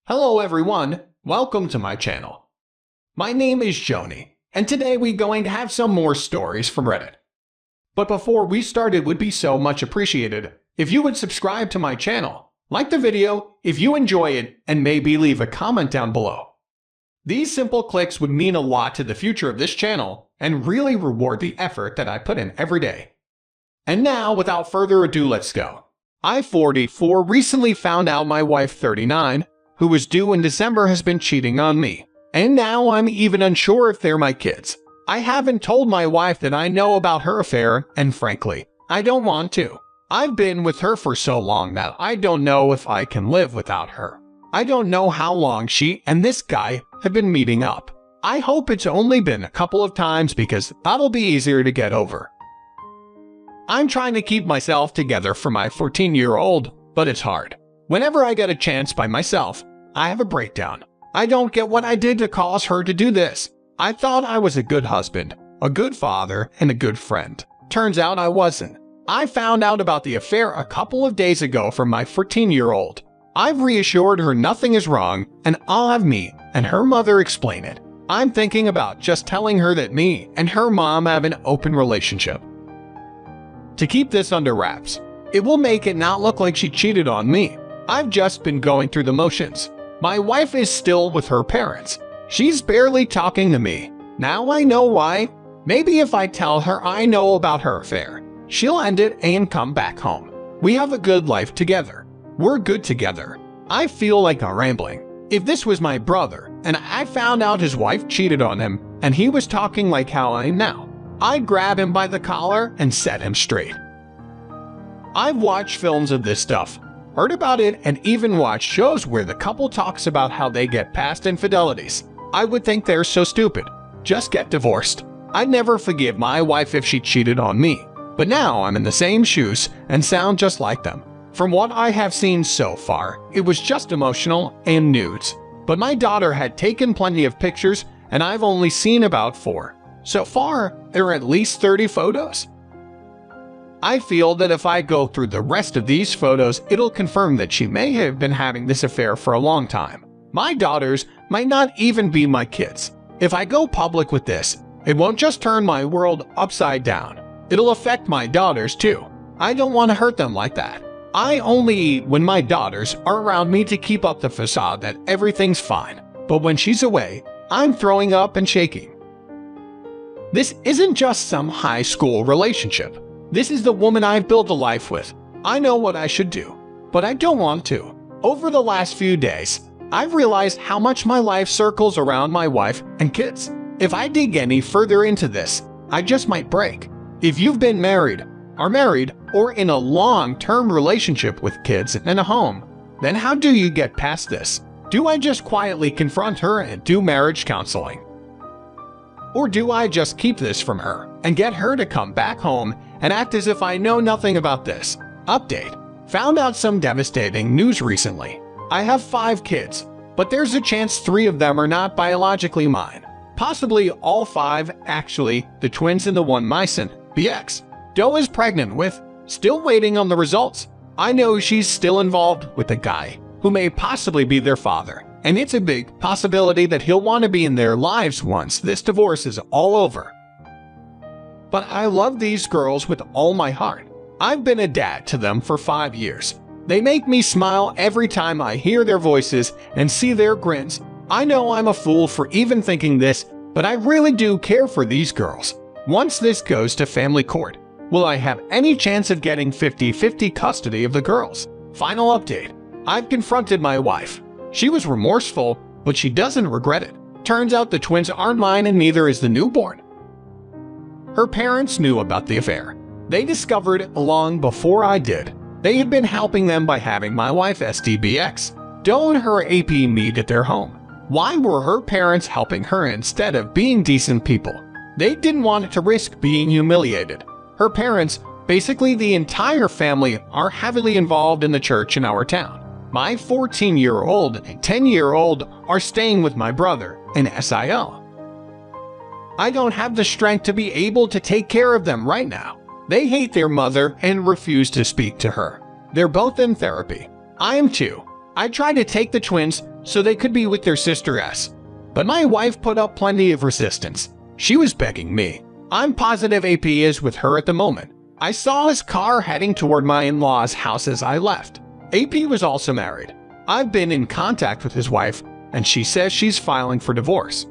Hello everyone, welcome to my channel. My name is Xony, and today we're going to have some more stories from Reddit. But before we start, it would be so much appreciated if you would subscribe to my channel, like the video if you enjoy it, and maybe leave a comment down below. These simple clicks would mean a lot to the future of this channel and really reward the effort that I put in every day. And now, without further ado, let's go. I, 44, recently found out my wife, 39, who was due in December, has been cheating on me. And now I'm even unsure if they're my kids. I haven't told my wife that I know about her affair, and frankly, I don't want to. I've been with her for so long that I don't know if I can live without her. I don't know how long she and this guy have been meeting up. I hope it's only been a couple of times because that'll be easier to get over. I'm trying to keep myself together for my 14-year-old, but it's hard. Whenever I get a chance by myself, I have a breakdown. I don't get what I did to cause her to do this. I thought I was a good husband, a good father, and a good friend. Turns out I wasn't. I found out about the affair a couple of days ago from my 14-year-old. I've reassured her nothing is wrong, and I'll have me and her mother explain it. I'm thinking about just telling her that me and her mom have an open relationship. To keep this under wraps, it will make it not look like she cheated on me. I've just been going through the motions. My wife is still with her parents. She's barely talking to me. Now I know why. Maybe if I tell her I know about her affair, she'll end it and come back home. We have a good life together. We're good together. I feel like I'm rambling. If this was my brother and I found out his wife cheated on him and he was talking like how I am now, I'd grab him by the collar and set him straight. I've watched films of this stuff, heard about it, and even watched shows where the couple talks about how they get past infidelities. I would think they're so stupid. Just get divorced. I'd never forgive my wife if she cheated on me. But now I'm in the same shoes and sound just like them. From what I have seen so far, it was just emotional and nudes. But my daughter had taken plenty of pictures and I've only seen about 4. So far, there are at least 30 photos. I feel that if I go through the rest of these photos, it'll confirm that she may have been having this affair for a long time. My daughters might not even be my kids. If I go public with this, it won't just turn my world upside down. It'll affect my daughters too. I don't want to hurt them like that. I only eat when my daughters are around me to keep up the facade that everything's fine. But when she's away, I'm throwing up and shaking. This isn't just some high school relationship. This is the woman I've built a life with. I know what I should do, but I don't want to. Over the last few days, I've realized how much my life circles around my wife and kids. If I dig any further into this, I just might break. If you've been married, are married, or in a long-term relationship with kids and a home, then how do you get past this? Do I just quietly confront her and do marriage counseling? Or do I just keep this from her and get her to come back home and act as if I know nothing about this? Update. Found out some devastating news recently. I have 5 kids, but there's a chance 3 of them are not biologically mine. Possibly all 5, actually, the twins and the one my son, BX, Doe is pregnant with. Still waiting on the results. I know she's still involved with a guy who may possibly be their father. And it's a big possibility that he'll want to be in their lives once this divorce is all over. But I love these girls with all my heart. I've been a dad to them for 5 years. They make me smile every time I hear their voices and see their grins. I know I'm a fool for even thinking this, but I really do care for these girls. Once this goes to family court, will I have any chance of getting 50-50 custody of the girls? Final update. I've confronted my wife. She was remorseful, but she doesn't regret it. Turns out the twins aren't mine and neither is the newborn. Her parents knew about the affair. They discovered it long before I did. They had been helping them by having my wife SDBX, Doe and her AP meet at their home. Why were her parents helping her instead of being decent people? They didn't want to risk being humiliated. Her parents, basically the entire family, are heavily involved in the church in our town. My 14-year-old and 10-year-old are staying with my brother in SIL. I don't have the strength to be able to take care of them right now. They hate their mother and refuse to speak to her. They're both in therapy. I am too. I tried to take the twins, so they could be with their sister S. But my wife put up plenty of resistance. She was begging me. I'm positive AP is with her at the moment. I saw his car heading toward my in-laws' house as I left. AP was also married. I've been in contact with his wife, and she says she's filing for divorce.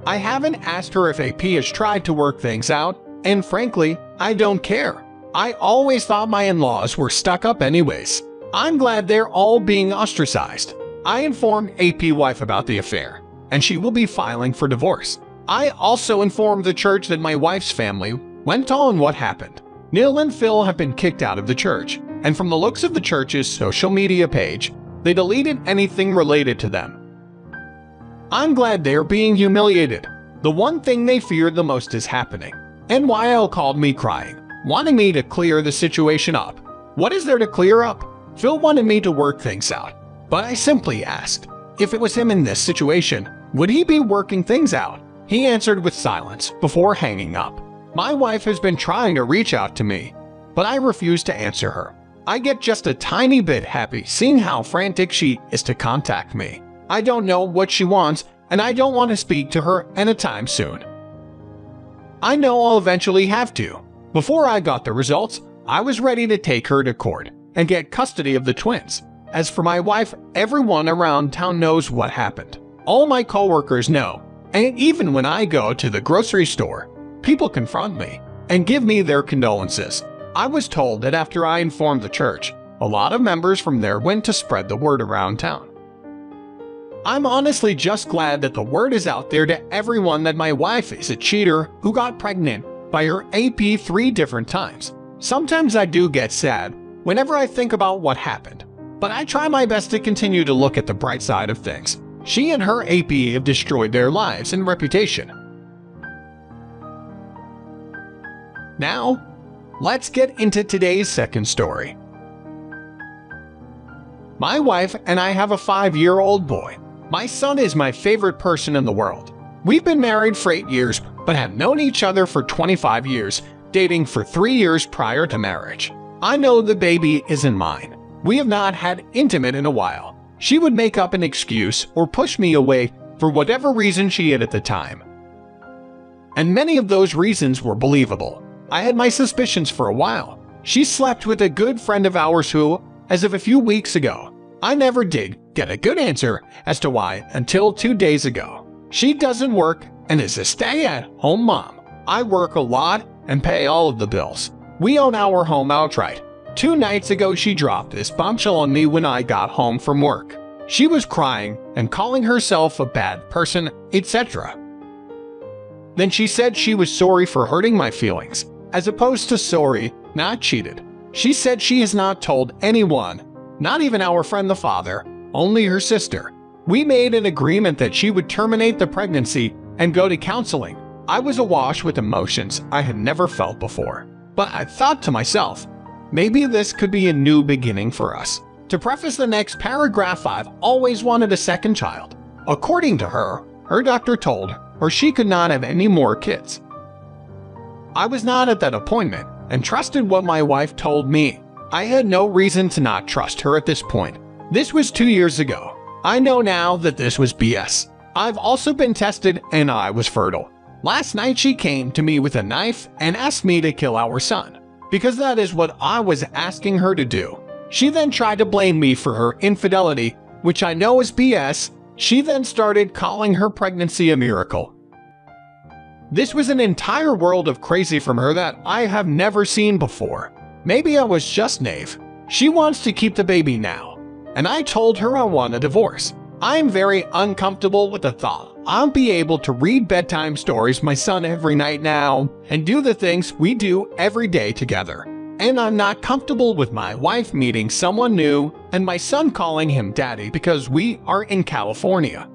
I haven't asked her if AP has tried to work things out, and frankly, I don't care. I always thought my in-laws were stuck up anyways. I'm glad they're all being ostracized. I informed AP wife about the affair, and she will be filing for divorce. I also informed the church that my wife's family went on what happened. Neil and Phil have been kicked out of the church, and from the looks of the church's social media page, they deleted anything related to them. I'm glad they're being humiliated. The one thing they feared the most is happening. NYL called me crying, wanting me to clear the situation up. What is there to clear up? Phil wanted me to work things out, but I simply asked, if it was him in this situation, would he be working things out? He answered with silence before hanging up. My wife has been trying to reach out to me, but I refuse to answer her. I get just a tiny bit happy seeing how frantic she is to contact me. I don't know what she wants, and I don't want to speak to her anytime soon. I know I'll eventually have to. Before I got the results, I was ready to take her to court and get custody of the twins. As for my wife, everyone around town knows what happened. All my coworkers know, and even when I go to the grocery store, people confront me and give me their condolences. I was told that after I informed the church, a lot of members from there went to spread the word around town. I'm honestly just glad that the word is out there to everyone that my wife is a cheater who got pregnant by her AP 3 different times. Sometimes I do get sad whenever I think about what happened, but I try my best to continue to look at the bright side of things. She and her AP have destroyed their lives and reputation. Now, let's get into today's second story. My wife and I have a 5-year-old boy. My son is my favorite person in the world. We've been married for 8 years, but have known each other for 25 years, dating for 3 years prior to marriage. I know the baby isn't mine. We have not had intimate in a while. She would make up an excuse or push me away for whatever reason she had at the time. And many of those reasons were believable. I had my suspicions for a while. She slept with a good friend of ours who, as of a few weeks ago, I never did get a good answer as to why until 2 days ago. She doesn't work and is a stay-at-home mom. I work a lot and pay all of the bills. We own our home outright. 2 nights ago, she dropped this bombshell on me when I got home from work. She was crying and calling herself a bad person, etc. Then she said she was sorry for hurting my feelings, as opposed to sorry, not cheated. She said she has not told anyone, not even our friend the father, only her sister. We made an agreement that she would terminate the pregnancy and go to counseling. I was awash with emotions I had never felt before. But I thought to myself, maybe this could be a new beginning for us. To preface the next paragraph, I've always wanted a second child. According to her, her doctor told her she could not have any more kids. I was not at that appointment and trusted what my wife told me. I had no reason to not trust her at this point. This was 2 years ago. I know now that this was BS. I've also been tested and I was fertile. Last night she came to me with a knife and asked me to kill our son, because that is what I was asking her to do. She then tried to blame me for her infidelity, which I know is BS. She then started calling her pregnancy a miracle. This was an entire world of crazy from her that I have never seen before. Maybe I was just naive. She wants to keep the baby now, and I told her I want a divorce. I am very uncomfortable with the thought I'll be able to read bedtime stories my son every night now and do the things we do every day together. And I'm not comfortable with my wife meeting someone new and my son calling him daddy because we are in California.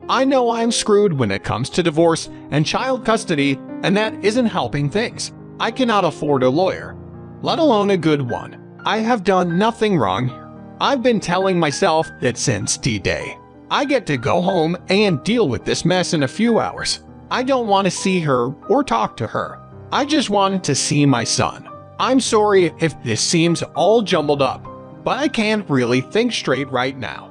I know I'm screwed when it comes to divorce and child custody, and that isn't helping things. I cannot afford a lawyer, let alone a good one. I have done nothing wrong. I've been telling myself that since D-Day, I get to go home and deal with this mess in a few hours. I don't want to see her or talk to her. I just wanted to see my son. I'm sorry if this seems all jumbled up, but I can't really think straight right now.